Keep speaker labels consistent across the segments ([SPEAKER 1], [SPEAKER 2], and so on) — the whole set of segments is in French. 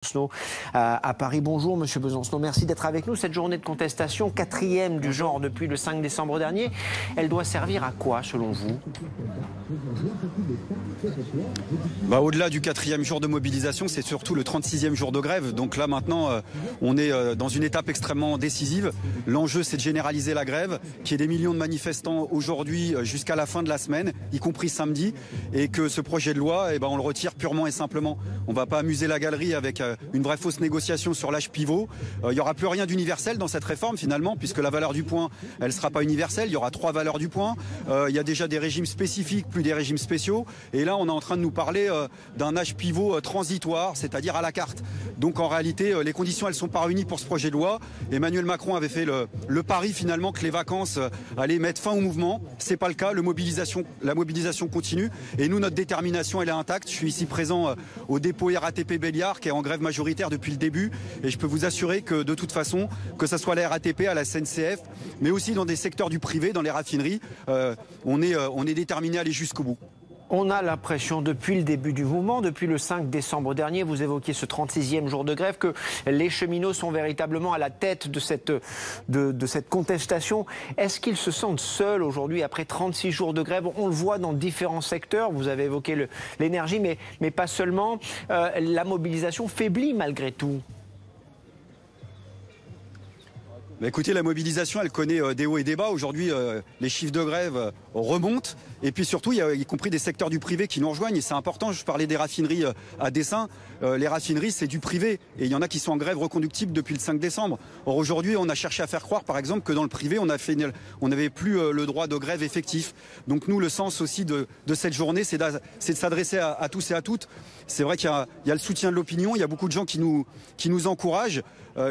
[SPEAKER 1] Besancenot à Paris. Bonjour Monsieur Besancenot, merci d'être avec nous. Cette journée de contestation, 4e du genre depuis le 5 décembre dernier, elle doit servir à quoi selon vous?
[SPEAKER 2] Au-delà du 4e jour de mobilisation, c'est surtout le 36e jour de grève. Donc là maintenant, on est dans une étape extrêmement décisive. L'enjeu, c'est de généraliser la grève, qu'il y ait des millions de manifestants aujourd'hui jusqu'à la fin de la semaine, y compris samedi, et que ce projet de loi, on le retire purement et simplement. On ne va pas amuser la galerie avec une vraie fausse négociation sur l'âge pivot. Il n'y aura plus rien d'universel dans cette réforme finalement, puisque la valeur du point, elle ne sera pas universelle. Il y aura 3 valeurs du point. Il y a déjà des régimes spécifiques, plus des régimes spéciaux. Et là, on est en train de nous parler d'un âge pivot transitoire, c'est-à-dire à la carte. Donc en réalité, les conditions, elles ne sont pas réunies pour ce projet de loi. Emmanuel Macron avait fait le pari finalement que les vacances allaient mettre fin au mouvement. C'est pas le cas. La mobilisation continue. Et nous, notre détermination, elle est intacte. Je suis ici présent au dépôt RATP Béliard, qui est en grève majoritaire depuis le début. Et je peux vous assurer que de toute façon, que ce soit à la RATP, à la SNCF, mais aussi dans des secteurs du privé, dans les raffineries, on est déterminé à aller jusqu'au bout.
[SPEAKER 1] On a l'impression depuis le début du mouvement, depuis le 5 décembre dernier, vous évoquiez ce 36e jour de grève, que les cheminots sont véritablement à la tête de cette contestation. Est-ce qu'ils se sentent seuls aujourd'hui après 36 jours de grève? On le voit dans différents secteurs, vous avez évoqué l'énergie, mais pas seulement. La mobilisation faiblit malgré tout.
[SPEAKER 2] Écoutez, la mobilisation, elle connaît des hauts et des bas. Aujourd'hui, les chiffres de grève remontent. Et puis surtout, il y a y compris des secteurs du privé qui nous rejoignent. Et c'est important, je parlais des raffineries à dessein. Les raffineries, c'est du privé. Et il y en a qui sont en grève reconductible depuis le 5 décembre. Or aujourd'hui, on a cherché à faire croire, par exemple, que dans le privé, on n'avait plus le droit de grève effectif. Donc nous, le sens aussi de cette journée, c'est de s'adresser à tous et à toutes. C'est vrai qu'il y a le soutien de l'opinion. Il y a beaucoup de gens qui nous encouragent.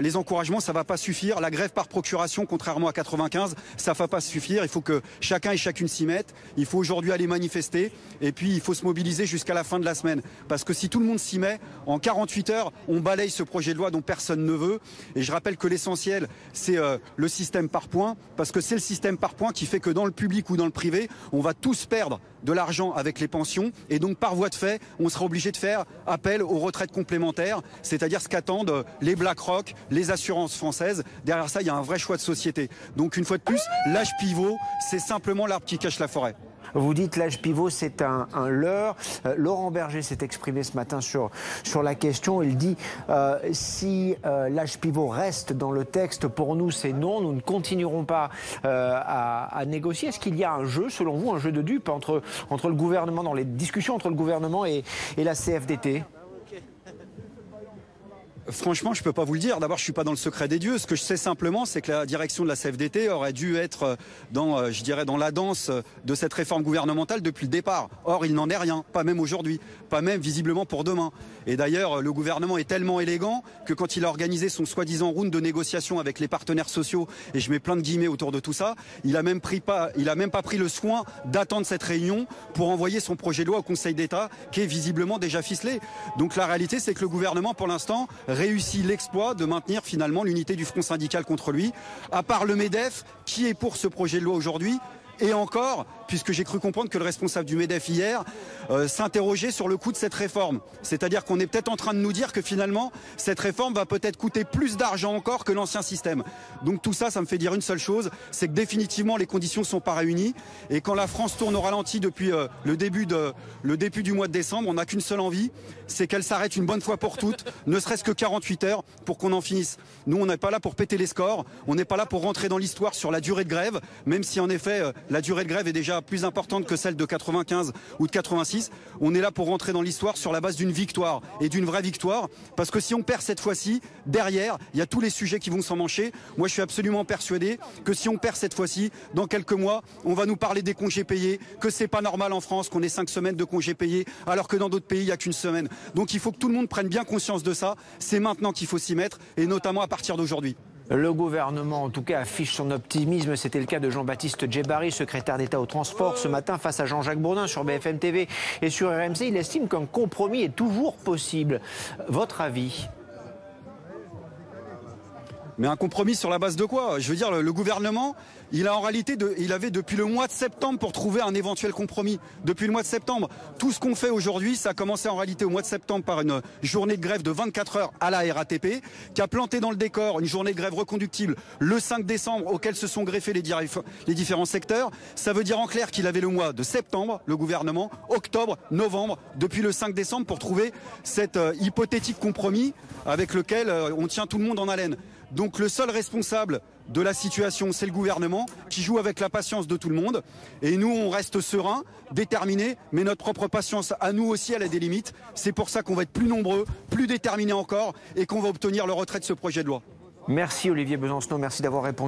[SPEAKER 2] Les encouragements, ça ne va pas suffire. La grève par procuration, contrairement à 95, ça ne va pas suffire. Il faut que chacun et chacune s'y mette. Il faut aujourd'hui aller manifester. Et puis, il faut se mobiliser jusqu'à la fin de la semaine. Parce que si tout le monde s'y met, en 48 heures, on balaye ce projet de loi dont personne ne veut. Et je rappelle que l'essentiel, c'est le système par points. Parce que c'est le système par points qui fait que dans le public ou dans le privé, on va tous perdre de l'argent avec les pensions. Et donc, par voie de fait, on sera obligé de faire appel aux retraites complémentaires. C'est-à-dire ce qu'attendent les BlackRock, les assurances françaises. Derrière ça, il y a un vrai choix de société. Donc une fois de plus, l'âge pivot, c'est simplement l'arbre qui cache la forêt.
[SPEAKER 1] Vous dites l'âge pivot, c'est un leurre. Laurent Berger s'est exprimé ce matin sur la question. Il dit si l'âge pivot reste dans le texte, pour nous c'est non, nous ne continuerons pas à négocier. Est-ce qu'il y a un jeu, selon vous, un jeu de dupes entre le gouvernement, dans les discussions entre le gouvernement et la CFDT?
[SPEAKER 2] Franchement, je ne peux pas vous le dire. D'abord, je ne suis pas dans le secret des dieux. Ce que je sais simplement, c'est que la direction de la CFDT aurait dû être dans la danse de cette réforme gouvernementale depuis le départ. Or, il n'en est rien, pas même aujourd'hui, pas même visiblement pour demain. Et d'ailleurs, le gouvernement est tellement élégant que quand il a organisé son soi-disant round de négociation avec les partenaires sociaux, et je mets plein de guillemets autour de tout ça, il a même pas pris le soin d'attendre cette réunion pour envoyer son projet de loi au Conseil d'État, qui est visiblement déjà ficelé. Donc la réalité, c'est que le gouvernement, pour l'instant, réussit l'exploit de maintenir finalement l'unité du front syndical contre lui, à part le MEDEF, qui est pour ce projet de loi aujourd'hui. Et encore, puisque j'ai cru comprendre que le responsable du MEDEF hier s'interrogeait sur le coût de cette réforme. C'est-à-dire qu'on est peut-être en train de nous dire que finalement, cette réforme va peut-être coûter plus d'argent encore que l'ancien système. Donc tout ça, ça me fait dire une seule chose, c'est que définitivement les conditions ne sont pas réunies. Et quand la France tourne au ralenti depuis le début du mois de décembre, on n'a qu'une seule envie, c'est qu'elle s'arrête une bonne fois pour toutes, ne serait-ce que 48 heures pour qu'on en finisse. Nous, on n'est pas là pour péter les scores, on n'est pas là pour rentrer dans l'histoire sur la durée de grève, même si en effet la durée de grève est déjà plus importante que celle de 95 ou de 86. On est là pour rentrer dans l'histoire sur la base d'une victoire et d'une vraie victoire. Parce que si on perd cette fois-ci, derrière, il y a tous les sujets qui vont s'emmancher. Moi, je suis absolument persuadé que si on perd cette fois-ci, dans quelques mois, on va nous parler des congés payés, que c'est pas normal en France qu'on ait 5 semaines de congés payés, alors que dans d'autres pays, il n'y a qu'une semaine. Donc il faut que tout le monde prenne bien conscience de ça. C'est maintenant qu'il faut s'y mettre, et notamment à partir d'aujourd'hui.
[SPEAKER 1] Le gouvernement, en tout cas, affiche son optimisme. C'était le cas de Jean-Baptiste Djebbari, secrétaire d'État au transport, ce matin face à Jean-Jacques Bourdin sur BFM TV et sur RMC. Il estime qu'un compromis est toujours possible. Votre avis ?
[SPEAKER 2] Mais un compromis sur la base de quoi? Je veux dire, le gouvernement, il avait depuis le mois de septembre pour trouver un éventuel compromis. Depuis le mois de septembre, tout ce qu'on fait aujourd'hui, ça a commencé en réalité au mois de septembre par une journée de grève de 24 heures à la RATP, qui a planté dans le décor une journée de grève reconductible le 5 décembre, auquel se sont greffés les différents secteurs. Ça veut dire en clair qu'il avait le mois de septembre, le gouvernement, octobre, novembre, depuis le 5 décembre pour trouver cet hypothétique compromis avec lequel on tient tout le monde en haleine. Donc le seul responsable de la situation, c'est le gouvernement qui joue avec la patience de tout le monde. Et nous, on reste sereins, déterminés, mais notre propre patience à nous aussi, elle a des limites. C'est pour ça qu'on va être plus nombreux, plus déterminés encore et qu'on va obtenir le retrait de ce projet de loi.
[SPEAKER 1] Merci Olivier Besancenot, merci d'avoir répondu.